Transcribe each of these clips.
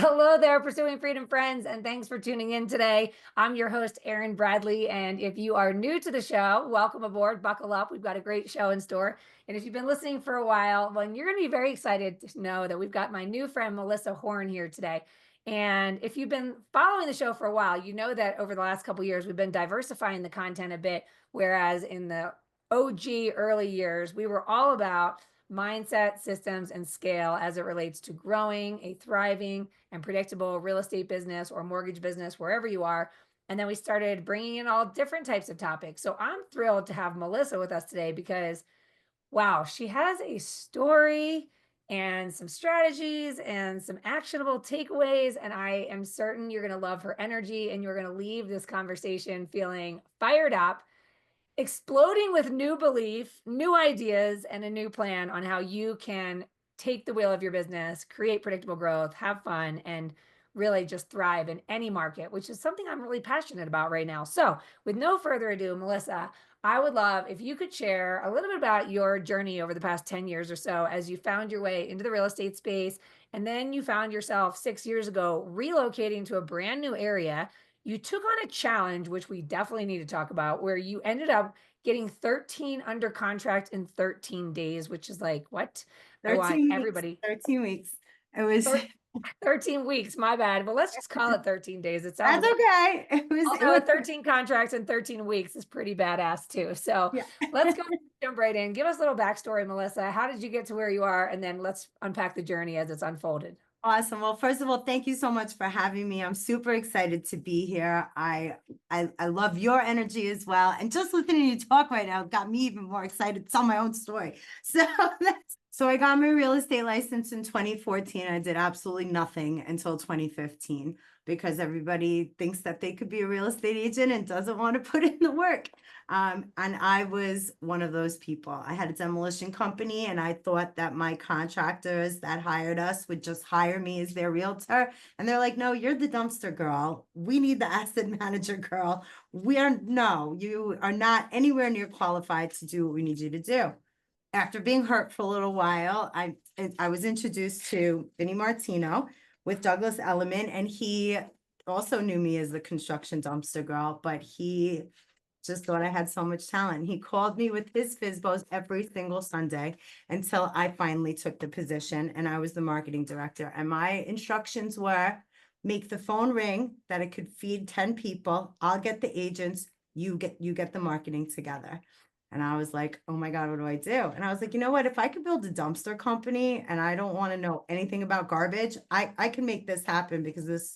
Hello there, Pursuing Freedom friends, and thanks for tuning in today. I'm your host, Erin Bradley, and if you are new to the show, welcome aboard, buckle up. We've got a great show in store. And if you've been listening for a while, well, you're going to be very excited to know that we've got my new friend, Melissa Horne, here today. And if you've been following the show for a while, you know that over the last couple of years, we've been diversifying the content a bit, whereas in the OG early years, we were all about mindset, systems, and scale as it relates to growing a thriving and predictable real estate business or mortgage business, wherever you are. And then we started bringing in all different types of topics. So I'm thrilled to have Melissa with us today because, wow, she has a story and some strategies and some actionable takeaways. And I am certain you're going to love her energy and you're going to leave this conversation feeling fired up, exploding with new belief, new ideas, and a new plan on how you can take the wheel of your business, create predictable growth, have fun, and really just thrive in any market, which is something I'm really passionate about right now. So, with no further ado, Melissa, I would love if you could share a little bit about your journey over the past 10 years or so as you found your way into the real estate space. And then you found yourself 6 years ago relocating to a brand new area. You took on a challenge, which we definitely need to talk about, where you ended up getting 13 under contract in 13 days, which is like, what? I want 13 weeks, everybody 13 weeks. It was, 13 weeks, my bad. Well, let's just call it 13 days. It sounds that's way, okay. It although was, 13 contracts in 13 weeks is pretty badass too. So yeah. let's go jump right in. Give us a little backstory, Melissa. How did you get to where you are? And then let's unpack the journey as it's unfolded. Awesome. Well, first of all, thank you so much for having me. I'm super excited to be here. I love your energy as well. And just listening to you talk right now got me even more excited to tell my own story. So I got my real estate license in 2014. I did absolutely nothing until 2015 because everybody thinks that they could be a real estate agent and doesn't want to put in the work. And I was one of those people. I had a demolition company and I thought that my contractors that hired us would just hire me as their realtor. And they're like, no, you're the dumpster girl. We need the asset manager girl. No, you are not anywhere near qualified to do what we need you to do. After being hurt for a little while, I was introduced to Vinny Martino with Douglas Elliman, and he also knew me as the construction dumpster girl, but he just thought I had so much talent. He called me with his FISBOs every single Sunday until I finally took the position and I was the marketing director. And my instructions were make the phone ring that it could feed 10 people. I'll get the agents, you get the marketing together. And I was like, oh my God, what do I do? And I was like, you know what? If I could build a dumpster company and I don't want to know anything about garbage, I can make this happen because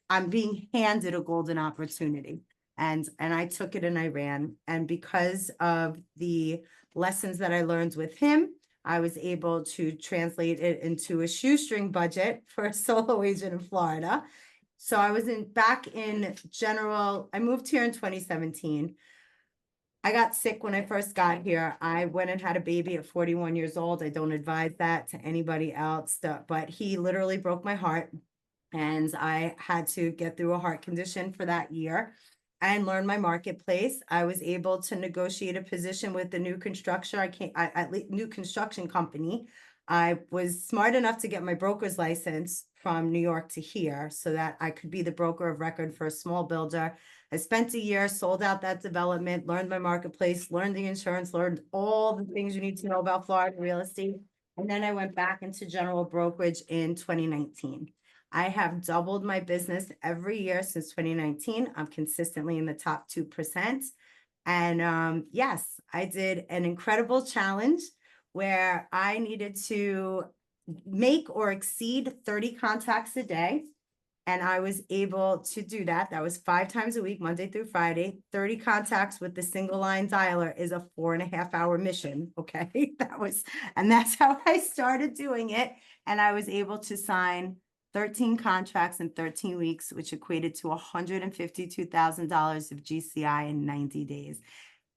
I'm being handed a golden opportunity. And I took it and I ran. And because of the lessons that I learned with him, I was able to translate it into a shoestring budget for a solo agent in Florida. So I was back in general. I moved here in 2017. I got sick when I first got here. I went and had a baby at 41 years old. I don't advise that to anybody else, but he literally broke my heart. And I had to get through a heart condition for that year and learn my marketplace. I was able to negotiate a position with the new construction. New construction company. I was smart enough to get my broker's license from New York to here so that I could be the broker of record for a small builder. I spent a year, sold out that development, learned my marketplace, learned the insurance, learned all the things you need to know about Florida real estate. And then I went back into general brokerage in 2019. I have doubled my business every year since 2019. I'm consistently in the top 2%. And yes, I did an incredible challenge where I needed to make or exceed 30 contacts a day. And I was able to do that. That was 5 times a week, Monday through Friday. 30 contacts with the single line dialer is a 4.5 hour mission. Okay. And that's how I started doing it. And I was able to sign 13 contracts in 13 weeks, which equated to $152,000 of GCI in 90 days.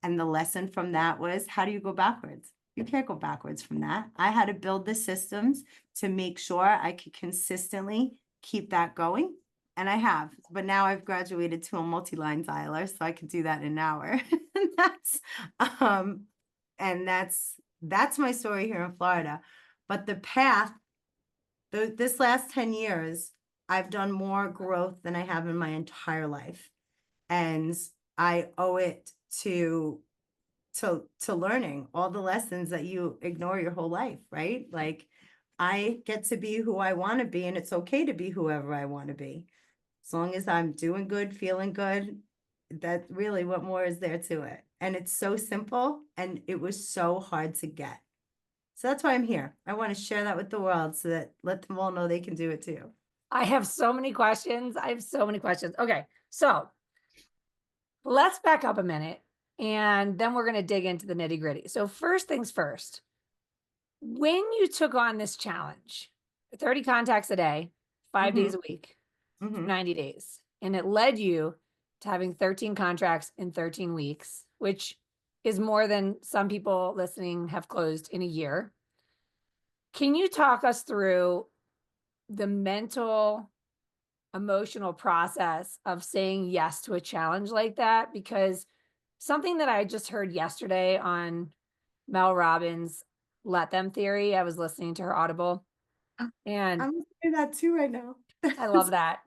And the lesson from that was, how do you go backwards? You can't go backwards from that. I had to build the systems to make sure I could consistently keep that going. And I have, but now I've graduated to a multi-line dialer, so I could do that in an hour. And um, that's my story here in Florida. But the path This last 10 years, I've done more growth than I have in my entire life. And I owe it to learning all the lessons that you ignore your whole life, right? Like I get to be who I want to be, and it's okay to be whoever I want to be. As long as I'm doing good, feeling good, that's really what more is there to it. And it's so simple, and it was so hard to get. So that's why I'm here. I want to share that with the world so that let them all know they can do it too. I have so many questions. I have so many questions. Okay, so let's back up a minute and then we're going to dig into the nitty gritty. So, first things first, when you took on this challenge, 30 contacts a day, 5 days a week, Mm-hmm. 90 days, and it led you to having 13 contracts in 13 weeks, which is more than some people listening have closed in a year. Can you talk us through the mental, emotional process of saying yes to a challenge like that? Because something that I just heard yesterday on Mel Robbins' Let Them theory, I was listening to her Audible, and I'm doing that too right now. I love that.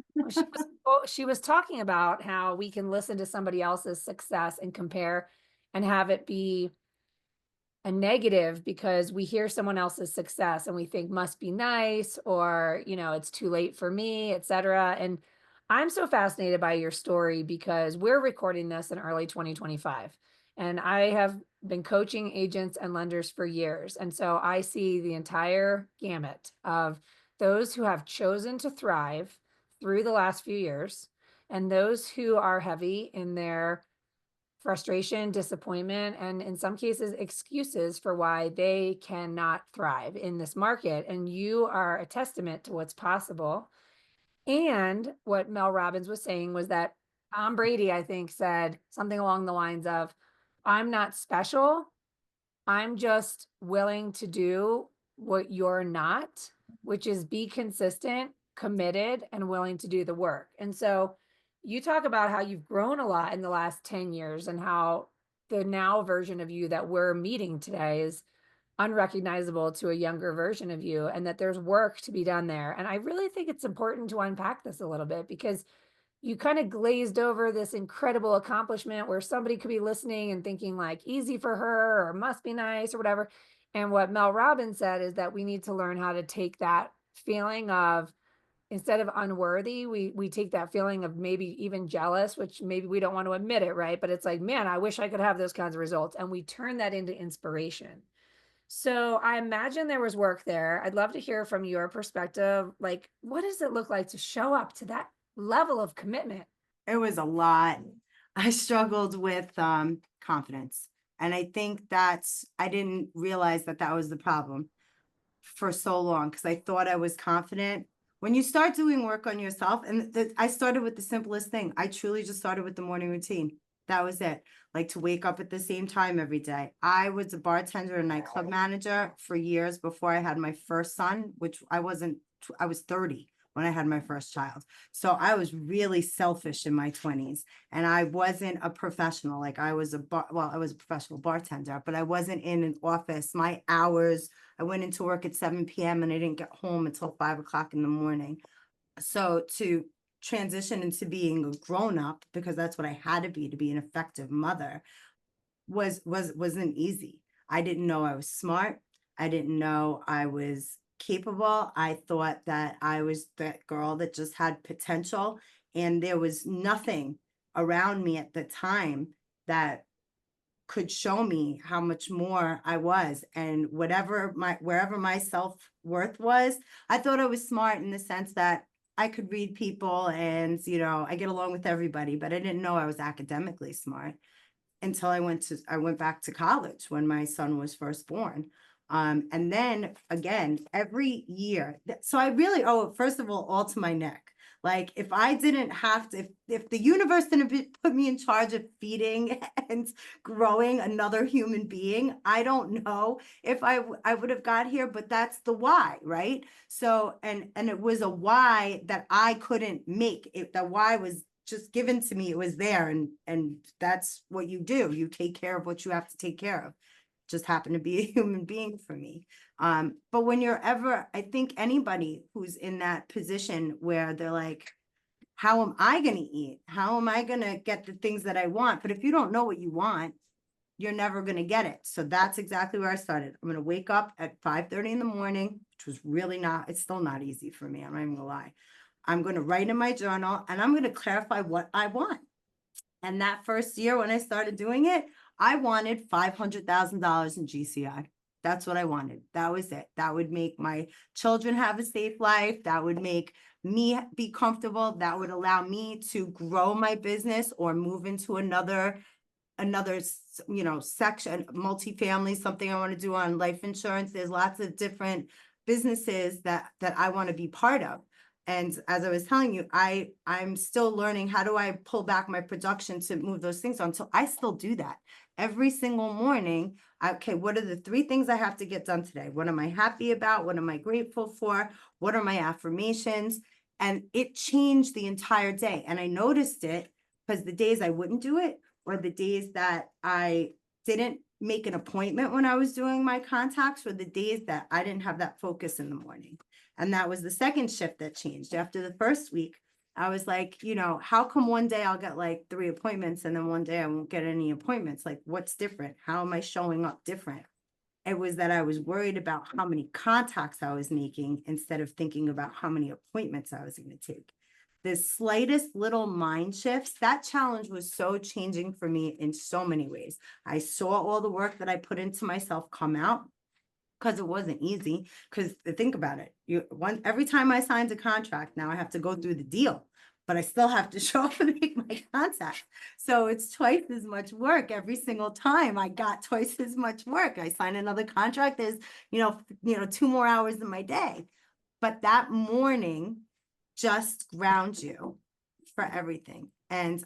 She was talking about how we can listen to somebody else's success and compare and have it be a negative because we hear someone else's success and we think must be nice, or it's too late for me, etc. And I'm so fascinated by your story because we're recording this in early 2025, and I have been coaching agents and lenders for years, and so I see the entire gamut of those who have chosen to thrive through the last few years and those who are heavy in their frustration, disappointment, and in some cases, excuses for why they cannot thrive in this market. And you are a testament to what's possible. And what Mel Robbins was saying was that Tom Brady, I think, said something along the lines of, I'm not special. I'm just willing to do what you're not, which is be consistent, committed, and willing to do the work. And so you talk about how you've grown a lot in the last 10 years and how the now version of you that we're meeting today is unrecognizable to a younger version of you, and that there's work to be done there. And I really think it's important to unpack this a little bit because you kind of glazed over this incredible accomplishment where somebody could be listening and thinking like easy for her or must be nice or whatever. And what Mel Robbins said is that we need to learn how to take that feeling of, instead of unworthy, we take that feeling of maybe even jealous, which maybe we don't want to admit it, right? But it's like, man, I wish I could have those kinds of results. And we turn that into inspiration. So I imagine there was work there. I'd love to hear from your perspective. Like, what does it look like to show up to that level of commitment? It was a lot. I struggled with confidence. And I think I didn't realize that that was the problem for so long because I thought I was confident. When you start doing work on yourself, and I started with the simplest thing. I truly just started with the morning routine. That was it. Like to wake up at the same time every day. I was a bartender and nightclub manager for years before I had my first son, which I was 30 when I had my first child. So I was really selfish in my 20s, and I wasn't a professional. Like I was I was a professional bartender, but I wasn't in an office. My hours, I went into work at 7 p.m. and I didn't get home until 5 o'clock in the morning. So to transition into being a grown up, because that's what I had to be an effective mother, wasn't easy. I didn't know I was smart. I didn't know I was capable. I thought that I was that girl that just had potential, and there was nothing around me at the time that could show me how much more I was, and wherever my self-worth was, I thought I was smart in the sense that I could read people and, I get along with everybody, but I didn't know I was academically smart until I went back to college when my son was first born. And then again, every year. So I really owe it, first of all to my neck. Like if I didn't have to, if the universe didn't put me in charge of feeding and growing another human being, I don't know if I would have got here, but that's the why, right? So, and it was a why that I couldn't make it. The why was just given to me. It was there. And that's what you do. You take care of what you have to take care of. just happened to be a human being for me. But when you're ever, I think anybody who's in that position where they're like, how am I going to eat? How am I going to get the things that I want? But if you don't know what you want, you're never going to get it. So that's exactly where I started. I'm going to wake up at 5:30 in the morning, which was really not, it's still not easy for me. I'm not even going to lie. I'm going to write in my journal and I'm going to clarify what I want. And that first year when I started doing it, I wanted $500,000 in GCI. That's what I wanted. That was it. That would make my children have a safe life. That would make me be comfortable. That would allow me to grow my business or move into another, section, multifamily, something I want to do on life insurance. There's lots of different businesses that I want to be part of. And as I was telling you, I'm still learning, how do I pull back my production to move those things on? So I still do that every single morning. Okay, what are the 3 things I have to get done today? What am I happy about? What am I grateful for? What are my affirmations? And it changed the entire day. And I noticed it because the days I wouldn't do it, or the days that I didn't make an appointment when I was doing my contacts, were the days that I didn't have that focus in the morning. And that was the second shift that changed. After the first week, I was like, how come one day I'll get like 3 appointments and then one day I won't get any appointments? Like, what's different? How am I showing up different? It was that I was worried about how many contacts I was making instead of thinking about how many appointments I was going to take. The slightest little mind shifts, that challenge was so changing for me in so many ways. I saw all the work that I put into myself come out, because it wasn't easy. Because think about it, every time I signed a contract, now I have to go through the deal, but I still have to show up and make my contact. So it's twice as much work every single time. I got twice as much work. I sign another contract, there's 2 more hours in my day. But that morning just grounds you for everything. And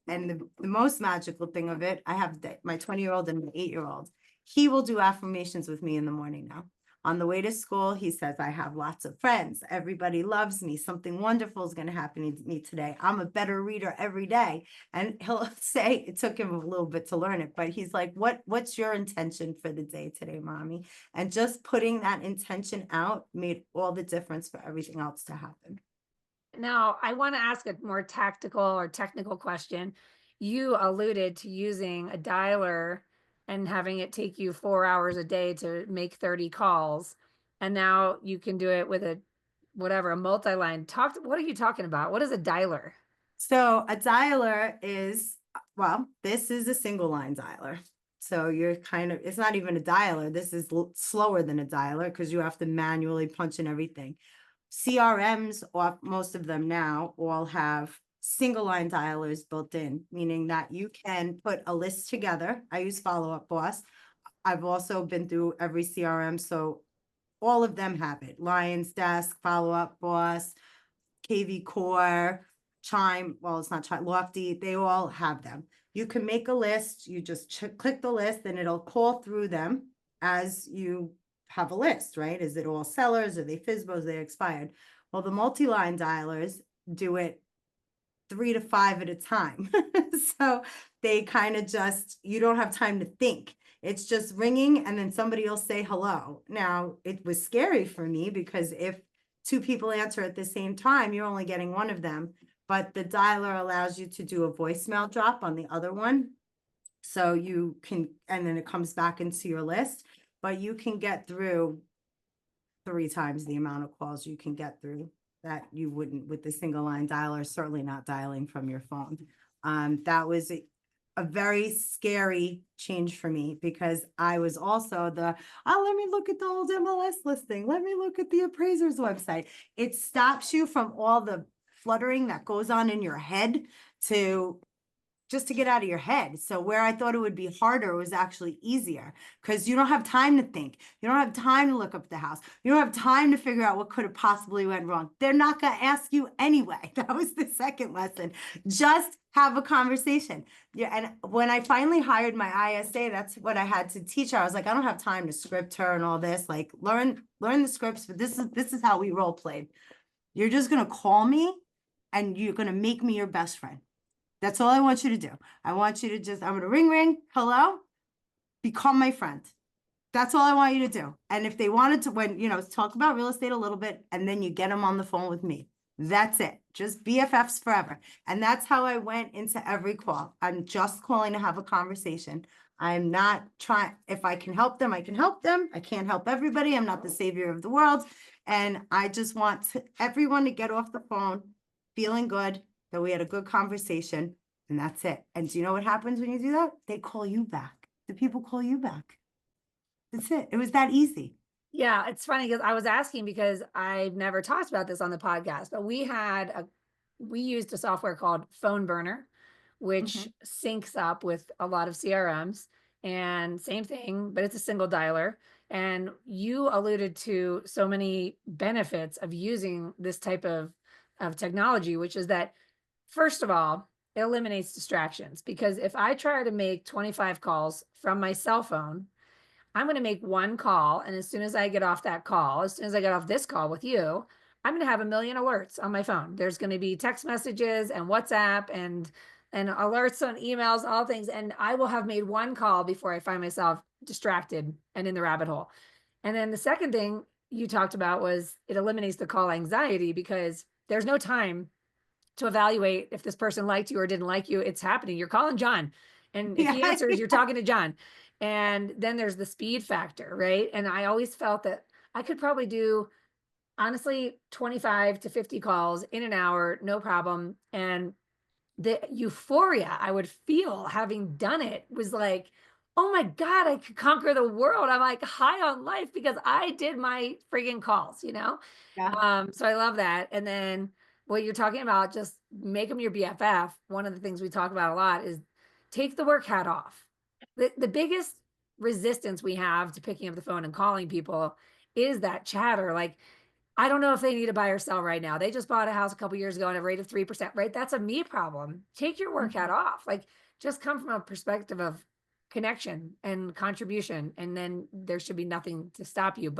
the most magical thing of it, I have my 20-year-old and my 8-year-old. He will do affirmations with me in the morning now. On the way to school, he says, I have lots of friends. Everybody loves me. Something wonderful is going to happen to me today. I'm a better reader every day. And he'll say, it took him a little bit to learn it, but he's like, what's your intention for the day today, mommy? And just putting that intention out made all the difference for everything else to happen. Now, I want to ask a more tactical or technical question. You alluded to using a dialer and having it take you 4 hours a day to make 30 calls. And now you can do it with a multi-line. What are you talking about? What is a dialer? So a dialer is, this is a single line dialer. So it's not even a dialer. This is slower than a dialer because you have to manually punch in everything. CRMs, or most of them now, all have single line dialers built in, meaning that you can put a list together. I use Follow Up Boss. I've also been through every CRM, so all of them have it. Lions Desk, Follow Up Boss, KV Core, Chime, well, it's not Chime, Lofty, they all have them. You can make a list, you just click the list and it'll call through them as you have a list, right? Is it all sellers? Are they FSBOs? Are they expired? Well, the multi-line dialers do it 3 to 5 at a time. So they kind of you don't have time to think. It's just ringing and then somebody will say hello. Now, it was scary for me because if 2 people answer at the same time, you're only getting one of them. But the dialer allows you to do a voicemail drop on the other one. So you can, and then it comes back into your list, but you can get through 3 times the amount of calls you can get through that you wouldn't with the single line dialer, certainly not dialing from your phone. That was a very scary change for me because I was also let me look at the old MLS listing. Let me look at the appraiser's website. It stops you from all the fluttering that goes on in your head just to get out of your head. So where I thought it would be harder was actually easier because you don't have time to think. You don't have time to look up the house. You don't have time to figure out what could have possibly went wrong. They're not going to ask you anyway. That was the second lesson. Just have a conversation. Yeah. And when I finally hired my ISA, that's what I had to teach her. I was like, I don't have time to script her and all this, like learn the scripts, but this is how we role played. You're just going to call me and you're going to make me your best friend. That's all I want you to do. I want you to I'm going to ring, hello. become my friend. That's all I want you to do. And if they wanted to, when, talk about real estate a little bit, and then you get them on the phone with me. That's it. Just BFFs forever. And that's how I went into every call. I'm just calling to have a conversation. I'm not trying, if I can help them, I can help them. I can't help everybody. I'm not the savior of the world. And I just want everyone to get off the phone feeling good that we had a good conversation, and that's it. And do you know what happens when you do that? They call you back. The people call you back. That's it. It was that easy. Yeah, it's funny because I was asking because I've never talked about this on the podcast, but we used a software called Phone Burner, which Mhm. syncs up with a lot of CRMs, and same thing, but it's a single dialer. And you alluded to so many benefits of using this type of technology, which is that, first of all, it eliminates distractions, because if I try to make 25 calls from my cell phone, I'm going to make one call. And as soon as I get off that call, as soon as I get off this call with you, I'm going to have a million alerts on my phone. There's going to be text messages and WhatsApp and alerts on emails, all things. And I will have made one call before I find myself distracted and in the rabbit hole. And then the second thing you talked about was it eliminates the call anxiety, because there's no time to evaluate if this person liked you or didn't like you. It's happening. You're calling John. And if Yeah. he answers, you're talking to John. And then there's the speed factor, right? And I always felt that I could probably do, honestly, 25 to 50 calls in an hour, no problem. And the euphoria I would feel having done it was like, oh my God, I could conquer the world. I'm like high on life because I did my friggin' calls, you know? Yeah. So I love that. And then what you're talking about, just make them your BFF. One of the things we talk about a lot is take the work hat off. The biggest resistance we have to picking up the phone and calling people is that chatter. Like, I don't know if they need to buy or sell right now. They just bought a house a couple years ago at a rate of 3%, right? That's a me problem. Take your work hat Mhm. off. Like, just come from a perspective of connection and contribution, and then there should be nothing to stop you.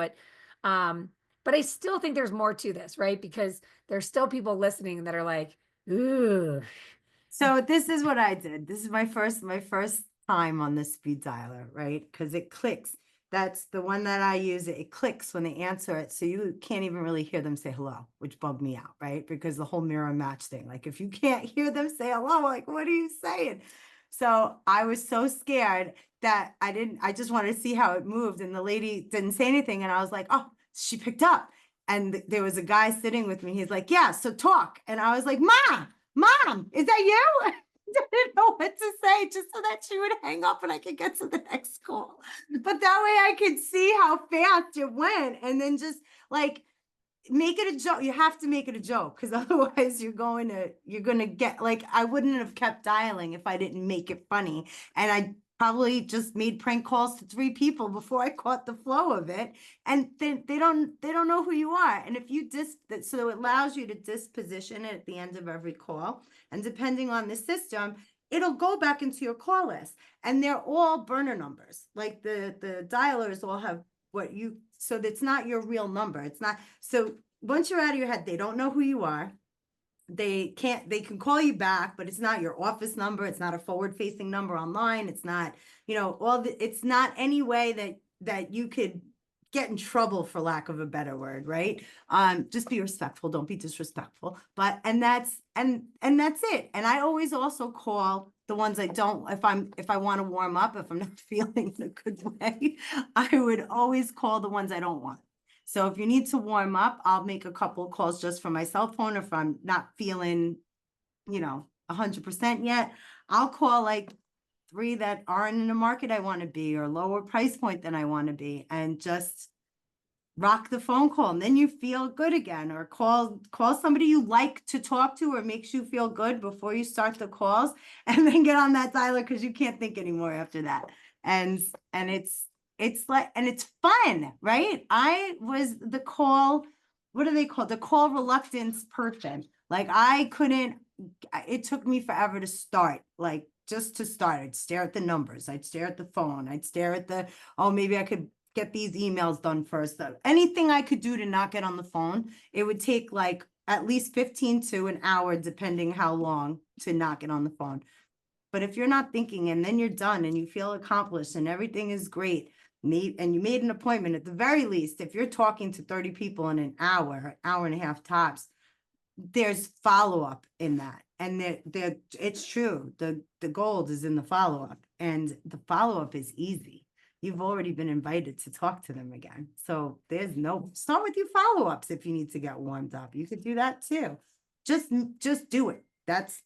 Um, but I still think there's more to this, right? Because there's still people listening that are like, ooh, So this is what I did. This is my first time on the speed dialer, right? Because it clicks. That's the one that I use. It clicks when they answer it. So you can't even really hear them say hello, which bugged me out, right? Because the whole mirror match thing. Like if you can't hear them say hello, like what are you saying? So I was so scared that I just wanted to see how it moved. And the lady didn't say anything. And I was like, oh, she picked up. And there was a guy sitting with me. He's like, yeah, so talk. And I was like, Mom, is that you? I didn't know what to say, just so that she would hang up and I could get to the next call. But that way I could see how fast it went, and then just like make it a joke. You have to make it a joke, because otherwise you're gonna get, like, I wouldn't have kept dialing if I didn't make it funny. And I probably just made prank calls to 3 people before I caught the flow of it. And then they don't know who you are. And if you so it allows you to disposition it at the end of every call. And depending on the system, it'll go back into your call list. And they're all burner numbers. Like the dialers all have so it's not your real number. It's not. So once you're out of your head, they don't know who you are. They can call you back, but it's not your office number. It's not a forward facing number online. It's not, it's not any way that you could get in trouble, for lack of a better word, right? Just be respectful. Don't be disrespectful. And that's it. And I always also call the ones I don't, if I want to warm up, if I'm not feeling in a good way, I would always call the ones I don't want. So if you need to warm up, I'll make a couple of calls just from my cell phone. If I'm not feeling, 100% yet, I'll call like 3 that aren't in the market I want to be, or lower price point than I want to be, and just rock the phone call. And then you feel good again, or call somebody you like to talk to or makes you feel good before you start the calls, and then get on that dialer because you can't think anymore after that. And it's like, and it's fun, right? I was the call, what are they called? The call reluctance person. Like it took me forever to start, like just to start. I'd stare at the numbers. I'd stare at the phone. I'd stare at oh, maybe I could get these emails done first. Anything I could do to not get on the phone, it would take like at least 15 to an hour, depending how long, to not get on the phone. But if you're not thinking and then you're done and you feel accomplished and everything is great, and you made an appointment, at the very least, if you're talking to 30 people in an hour and a half tops, there's follow-up in that. And it's true. The gold is in the follow-up, and the follow-up is easy. You've already been invited to talk to them again. So start with your follow-ups. If you need to get warmed up, you could do that too. Just do it. That's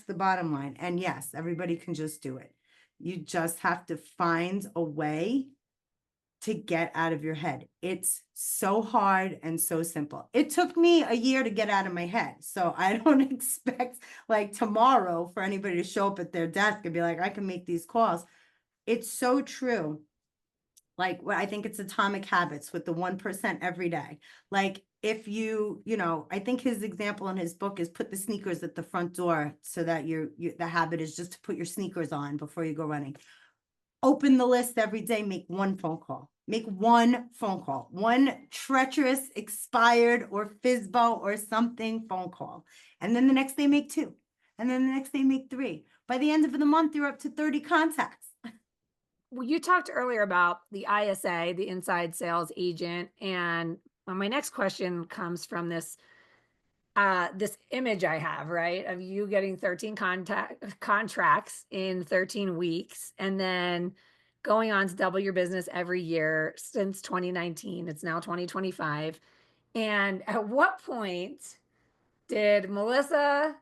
the bottom line. And yes, everybody can just do it. You just have to find a way to get out of your head. It's so hard and so simple. It took me a year to get out of my head. So I don't expect like tomorrow for anybody to show up at their desk and be like, I can make these calls. It's so true. Like, I think it's Atomic Habits with the 1% every day. Like, if I think his example in his book is put the sneakers at the front door so that the habit is just to put your sneakers on before you go running. Open the list every day, make one phone call. Make one phone call, one treacherous, expired, or FISBO or something phone call. And then the next day, make two. And then the next day, make three. By the end of the month, you're up to 30 contacts. Well, you talked earlier about the ISA, the inside sales agent. And my next question comes from this image I have, right, of you getting 13 contracts in 13 weeks and then going on to double your business every year since 2019. It's now 2025. And at what point did Melissa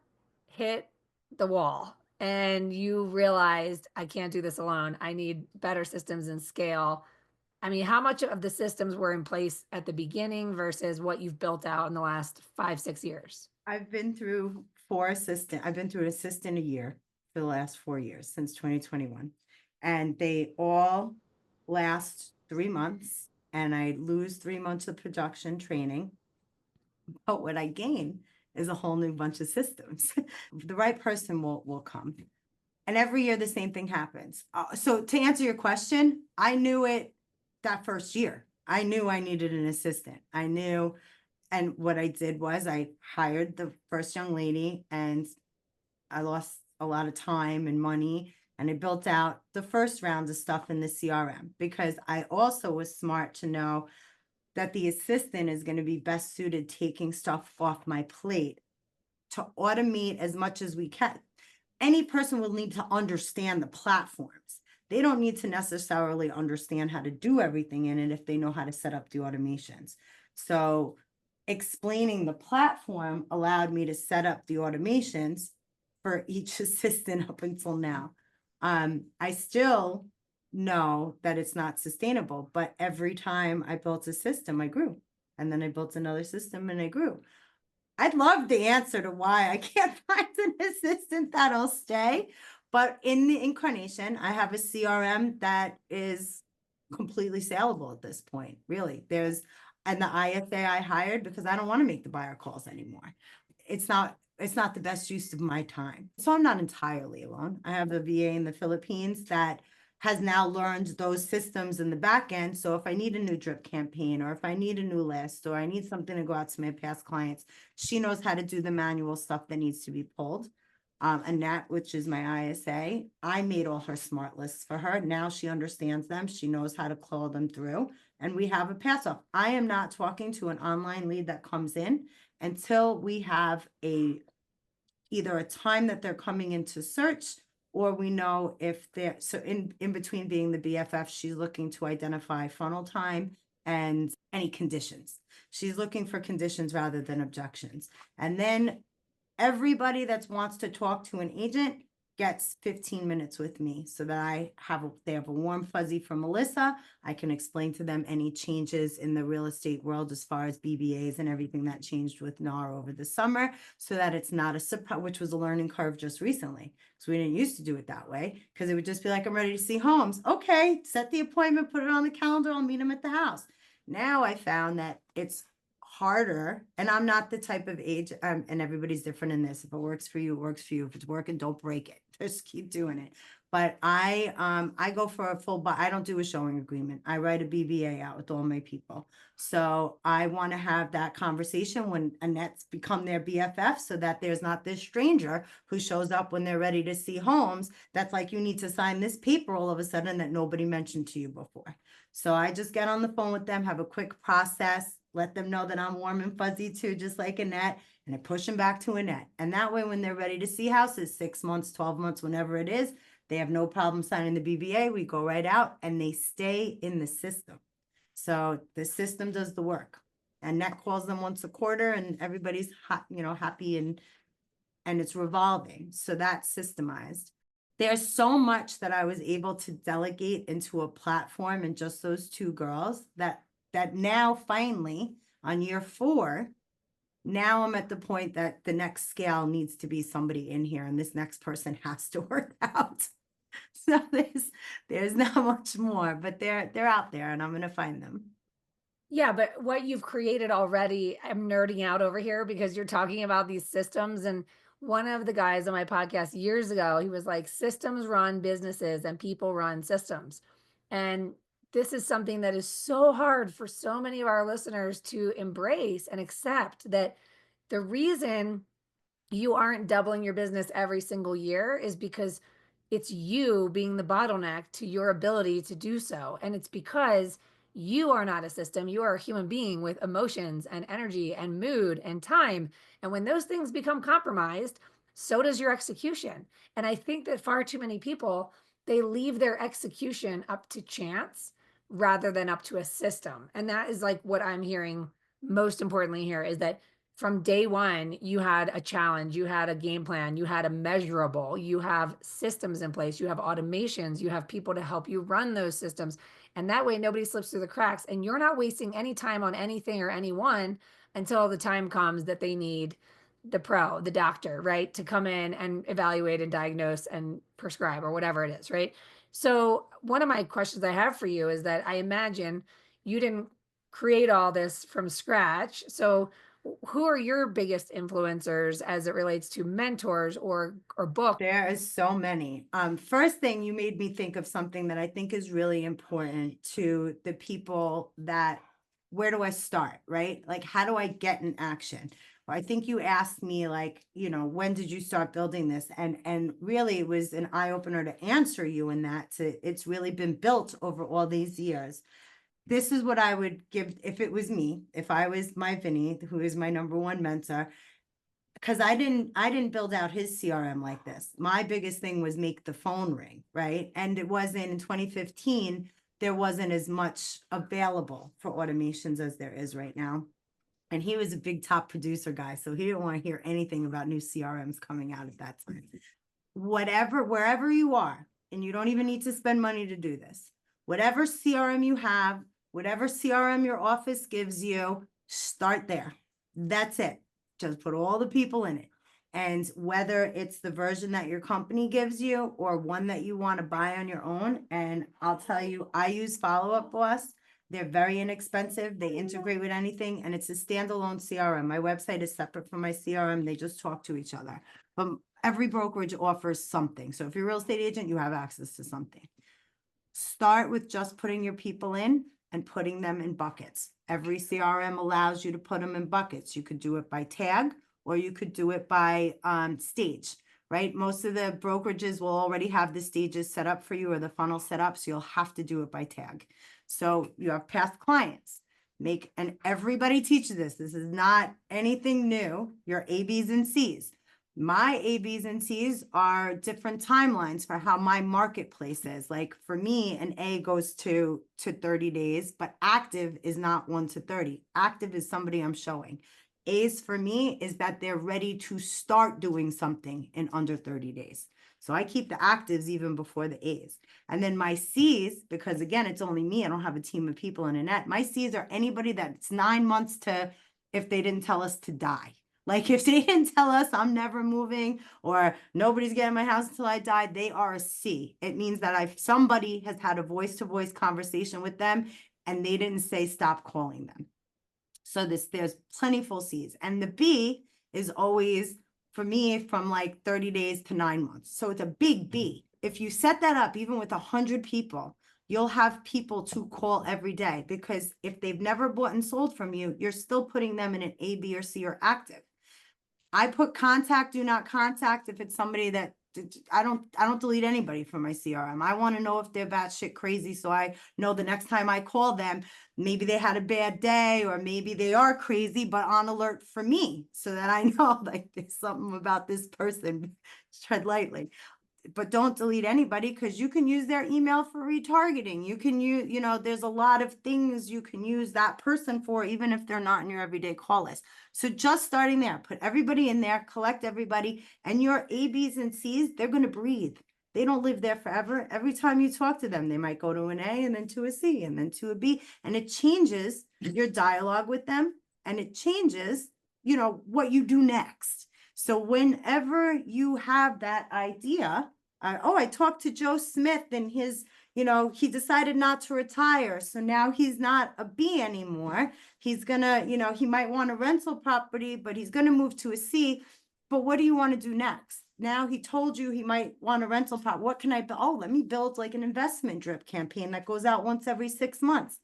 hit the wall and you realized, I can't do this alone? I need better systems and scale. I mean, how much of the systems were in place at the beginning versus what you've built out in the last 5-6 years? I've been through an assistant a year for the last 4 years since 2021. And they all last 3 months, and I lose 3 months of production training. But what I gain is a whole new bunch of systems. The right person will come. And every year the same thing happens. So to answer your question, I knew it that first year. I knew I needed an assistant. I knew. And what I did was I hired the first young lady, and I lost a lot of time and money. And I built out the first round of stuff in the CRM, because I also was smart to know that the assistant is going to be best suited taking stuff off my plate to automate as much as we can. Any person will need to understand the platforms. They don't need to necessarily understand how to do everything in it if they know how to set up the automations. So explaining the platform allowed me to set up the automations for each assistant up until now. I still know that it's not sustainable, but every time I built a system, I grew. And then I built another system and I grew. I'd love the answer to why I can't find an assistant that'll stay. But in the incarnation, I have a CRM that is completely saleable at this point. Really, and the IFA I hired because I don't want to make the buyer calls anymore. It's not the best use of my time. So I'm not entirely alone. I have a VA in the Philippines that has now learned those systems in the back end. So if I need a new drip campaign, or if I need a new list, or I need something to go out to my past clients, she knows how to do the manual stuff that needs to be pulled. Annette, which is my ISA, I made all her smart lists for her. Now she understands them. She knows how to claw them through, and we have a pass off. I am not talking to an online lead that comes in until we have either a time that they're coming into search, or we know if they're, so in between being the BFF, she's looking to identify funnel time and any conditions. She's looking for conditions rather than objections. And then everybody that wants to talk to an agent gets 15 minutes with me, so that they have a warm fuzzy from Melissa. I can explain to them any changes in the real estate world as far as BBAs and everything that changed with NAR over the summer, so that it's not a surprise, which was a learning curve just recently. So we didn't used to do it that way, because it would just be like, I'm ready to see homes. Okay, set the appointment, put it on the calendar, I'll meet them at the house. Now I found that it's harder, and I'm not the type of age, and everybody's different in this. If it works for you, it works for you. If it's working, don't break it. Just keep doing it. But I go for a full, but I don't do a showing agreement. I write a BBA out with all my people. So I want to have that conversation when Annette's become their BFF, so that there's not this stranger who shows up when they're ready to see homes. That's like, you need to sign this paper all of a sudden that nobody mentioned to you before. So I just get on the phone with them, have a quick process, let them know that I'm warm and fuzzy too, just like Annette, and I push them back to Annette. And that way, when they're ready to see houses, 6 months, 12 months, whenever it is, they have no problem signing the BBA. We go right out and they stay in the system. So the system does the work. Annette calls them once a quarter and everybody's happy and it's revolving. So that's systemized. There's so much that I was able to delegate into a platform and just those two girls that now finally on year 4, now I'm at the point that the next scale needs to be somebody in here and this next person has to work out. So there's not much more, but they're out there and I'm going to find them. Yeah, but what you've created already, I'm nerding out over here because you're talking about these systems. And one of the guys on my podcast years ago, he was like, systems run businesses and people run systems. And this is something that is so hard for so many of our listeners to embrace and accept, that the reason you aren't doubling your business every single year is because it's you being the bottleneck to your ability to do so. And it's because you are not a system. You are a human being with emotions and energy and mood and time. And when those things become compromised, so does your execution. And I think that far too many people, they leave their execution up to chance rather than up to a system. And that is like what I'm hearing most importantly here, is that from day one, you had a challenge, you had a game plan, you had a measurable, you have systems in place, you have automations, you have people to help you run those systems. And that way, nobody slips through the cracks. And you're not wasting any time on anything or anyone until the time comes that they need the pro, the doctor, right, to come in and evaluate and diagnose and prescribe or whatever it is, right? So, one of my questions I have for you is that I imagine you didn't create all this from scratch. So, who are your biggest influencers as it relates to mentors or books? There is so many. First thing, you made me think of something that I think is really important to the people that, where do I start, right? Like, how do I get in action? Well, I think you asked me like, when did you start building this? And really it was an eye opener to answer you in that. It's really been built over all these years. This is what I would give if it was me, if I was my Vinny, who is my number one mentor, because I didn't build out his CRM like this. My biggest thing was make the phone ring, right? And it wasn't in 2015, there wasn't as much available for automations as there is right now. And he was a big top producer guy, so he didn't want to hear anything about new CRMs coming out at that time. Wherever you are, and you don't even need to spend money to do this, whatever CRM you have, whatever CRM your office gives you, start there. That's it. Just put all the people in it. And whether it's the version that your company gives you or one that you want to buy on your own. And I'll tell you, I use Follow Up Boss. They're very inexpensive. They integrate with anything, and it's a standalone CRM. My website is separate from my CRM. They just talk to each other. But every brokerage offers something. So if you're a real estate agent, you have access to something. Start with just putting your people in and putting them in buckets. Every CRM allows you to put them in buckets. You could do it by tag or you could do it by stage, right? Most of the brokerages will already have the stages set up for you or the funnel set up, so you'll have to do it by tag. So you have past clients. And everybody teaches this. This is not anything new. Your A, B's, and C's. My A, B's, and C's are different timelines for how my marketplace is. Like for me, an A goes to 30 days, but active is not 1 to 30. Active is somebody I'm showing. A's for me is that they're ready to start doing something in under 30 days. So I keep the actives even before the A's. And then my C's, because again, it's only me, I don't have a team of people in a net. My C's are anybody that's 9 months to, if they didn't tell us to die. Like if they didn't tell us I'm never moving or nobody's getting my house until I die, they are a C. It means that somebody has had a voice-to-voice conversation with them and they didn't say stop calling them. So there's plenty full Cs. And the B is always, for me, from like 30 days to 9 months. So it's a big B. If you set that up, even with 100 people, you'll have people to call every day, because if they've never bought and sold from you, you're still putting them in an A, B, or C or active. I put contact, do not contact if it's somebody that I don't delete anybody from my CRM. I want to know if they're batshit crazy, so I know the next time I call them, maybe they had a bad day, or maybe they are crazy, but on alert for me, so that I know like there's something about this person. Tread lightly. But don't delete anybody, because you can use their email for retargeting. You can use, there's a lot of things you can use that person for, even if they're not in your everyday call list. So just starting there, put everybody in there, collect everybody, and your A, Bs, and Cs, they're going to breathe. They don't live there forever. Every time you talk to them, they might go to an A and then to a C and then to a B, and it changes your dialogue with them, and it changes, what you do next. So whenever you have that idea, I talked to Joe Smith, and he decided not to retire. So now he's not a B anymore. He's gonna, he might want a rental property, but he's gonna move to a C. But what do you want to do next? Now he told you he might want a rental property. What can I build? Oh, let me build like an investment drip campaign that goes out once every 6 months.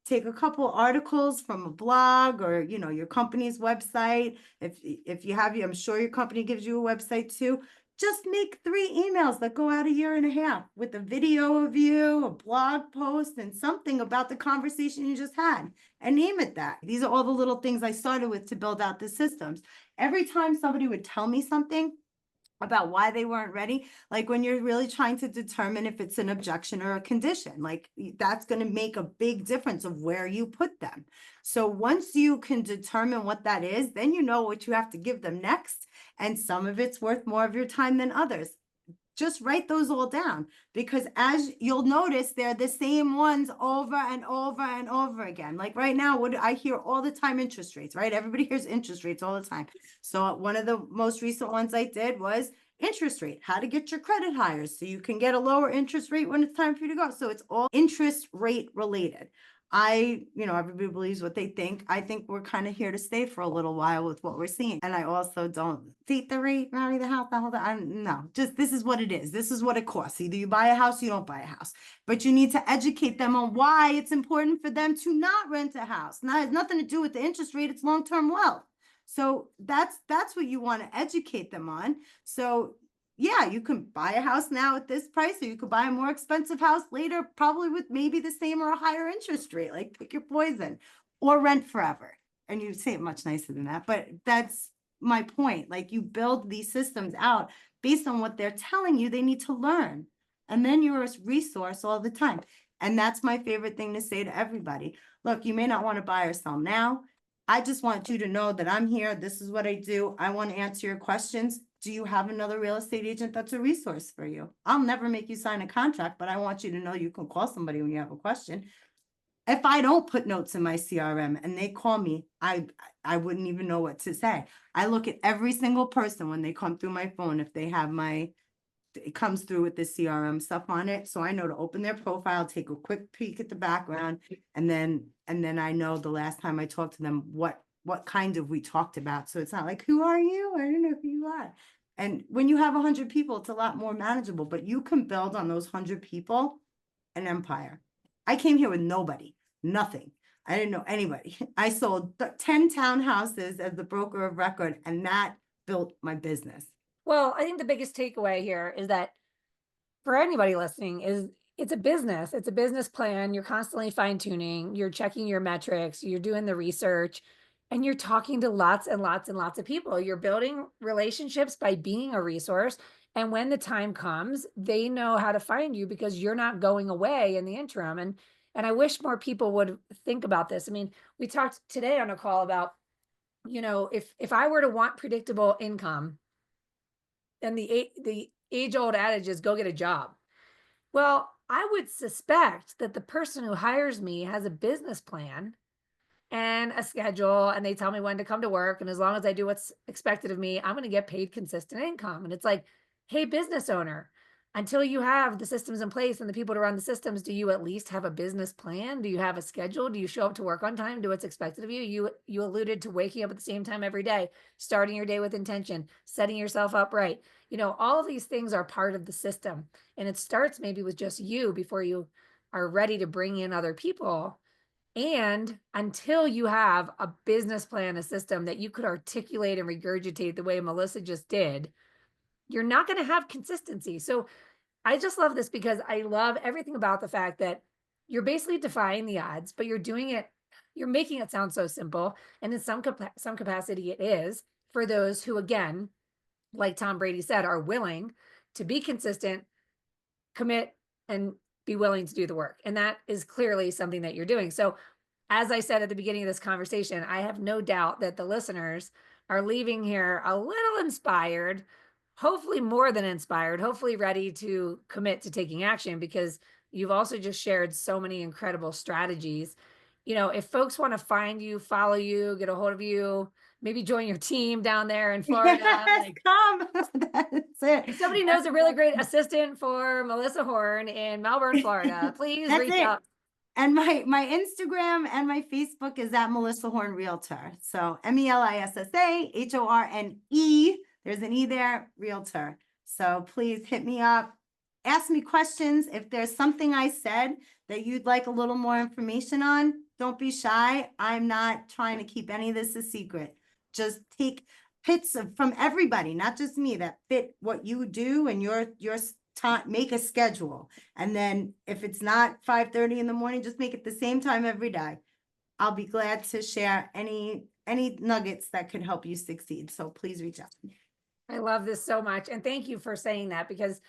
Take a couple articles from a blog, or your company's website. If you have, I'm sure your company gives you a website too. Just make 3 emails that go out a year and a half with a video of you, a blog post, and something about the conversation you just had, and name it that. These are all the little things I started with to build out the systems. Every time somebody would tell me something about why they weren't ready, like when you're really trying to determine if it's an objection or a condition, like that's going to make a big difference of where you put them. So once you can determine what that is, then you know what you have to give them next, and some of it's worth more of your time than others. Just write those all down, because as you'll notice, they're the same ones over and over and over again. Like right now, what I hear all the time, interest rates, right? Everybody hears interest rates all the time. So one of the most recent ones I did was interest rate, how to get your credit higher so you can get a lower interest rate when it's time for you to go. So it's all interest rate related. Everybody believes what they think. I think we're kind of here to stay for a little while with what we're seeing. And I also don't date the rate, marry the house, the whole thing. No, just this is what it is. This is what it costs. Either you buy a house, you don't buy a house. But you need to educate them on why it's important for them to not rent a house. Now, it has nothing to do with the interest rate. It's long-term wealth. So that's what you want to educate them on. So yeah, you can buy a house now at this price, or you could buy a more expensive house later, probably with maybe the same or a higher interest rate. Like, pick your poison, or rent forever. And you say it much nicer than that, but that's my point. Like, you build these systems out based on what they're telling you they need to learn. And then you're a resource all the time. And that's my favorite thing to say to everybody. Look, you may not want to buy or sell now. I just want you to know that I'm here. This is what I do. I want to answer your questions. Do you have another real estate agent that's a resource for you? I'll never make you sign a contract, but I want you to know you can call somebody when you have a question. If I don't put notes in my CRM and they call me, I wouldn't even know what to say. I look at every single person when they come through my phone, if they have it comes through with the CRM stuff on it. So I know to open their profile, take a quick peek at the background, and then I know the last time I talked to them, what kind of we talked about. So it's not like, who are you? I don't know who you are. And when you have 100 people, it's a lot more manageable, but you can build on those 100 people an empire. I came here with nobody, nothing. I didn't know anybody. I sold 10 townhouses as the broker of record, and that built my business. Well, I think the biggest takeaway here is that for anybody listening is it's a business. It's a business plan. You're constantly fine tuning. You're checking your metrics. You're doing the research, and you're talking to lots and lots and lots of people. You're building relationships by being a resource. And when the time comes, they know how to find you because you're not going away in the interim. And I wish more people would think about this. I mean, we talked today on a call about, if I were to want predictable income, and the age old adage is go get a job. Well, I would suspect that the person who hires me has a business plan and a schedule, and they tell me when to come to work. And as long as I do what's expected of me, I'm going to get paid consistent income. And it's like, hey, business owner, until you have the systems in place and the people to run the systems, do you at least have a business plan? Do you have a schedule? Do you show up to work on time? Do what's expected of you? You alluded to waking up at the same time every day, starting your day with intention, setting yourself up right. All of these things are part of the system. And it starts maybe with just you before you are ready to bring in other people. And until you have a business plan, a system that you could articulate and regurgitate the way Melissa just did, you're not going to have consistency. So I just love this because I love everything about the fact that you're basically defying the odds, but you're making it sound so simple. And in some capacity, it is for those who, again, like Tom Brady said, are willing to be consistent, commit, and be willing to do the work. And that is clearly something that you're doing. So, as I said at the beginning of this conversation, I have no doubt that the listeners are leaving here a little inspired, hopefully more than inspired, hopefully ready to commit to taking action, because you've also just shared so many incredible strategies. If folks want to find you, follow you, get a hold of you, maybe join your team down there in Florida. Yes, come. That's it. If somebody knows a really great assistant for Melissa Horne in Melbourne, Florida, please That's reach it. out. And my Instagram and my Facebook is at Melissa Horne Realtor. So MELISSAHORNE. There's an E there, Realtor. So please hit me up. Ask me questions. If there's something I said that you'd like a little more information on, don't be shy. I'm not trying to keep any of this a secret. Just take bits from everybody, not just me, that fit what you do and your time. Make a schedule. And then if it's not 5:30 in the morning, just make it the same time every day. I'll be glad to share any nuggets that could help you succeed. So please reach out. I love this so much. And thank you for saying that, because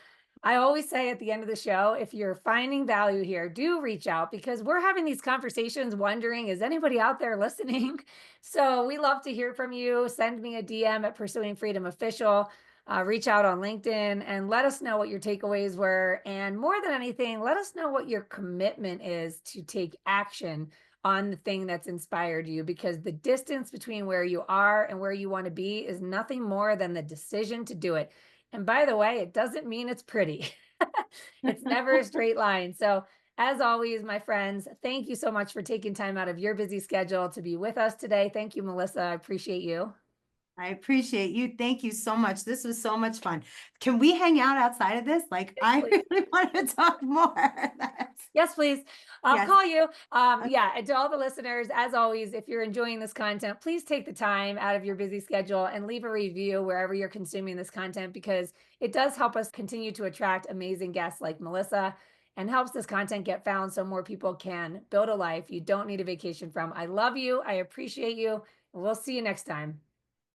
I always say at the end of the show, if you're finding value here, do reach out, because we're having these conversations wondering, is anybody out there listening? So we love to hear from you. Send me a DM at Pursuing Freedom Official. Reach out on LinkedIn and let us know what your takeaways were. And more than anything, let us know what your commitment is to take action on the thing that's inspired you, because the distance between where you are and where you want to be is nothing more than the decision to do it. And by the way, it doesn't mean it's pretty. It's never a straight line. So, as always, my friends, thank you so much for taking time out of your busy schedule to be with us today. Thank you, Melissa. I appreciate you. I appreciate you. Thank you so much. This was so much fun. Can we hang out outside of this? Like, I really want to talk more. Yes, please. I'll Yes. call you. Yeah. And to all the listeners, as always, if you're enjoying this content, please take the time out of your busy schedule and leave a review wherever you're consuming this content, because it does help us continue to attract amazing guests like Melissa, and helps this content get found so more people can build a life you don't need a vacation from. I love you. I appreciate you. We'll see you next time.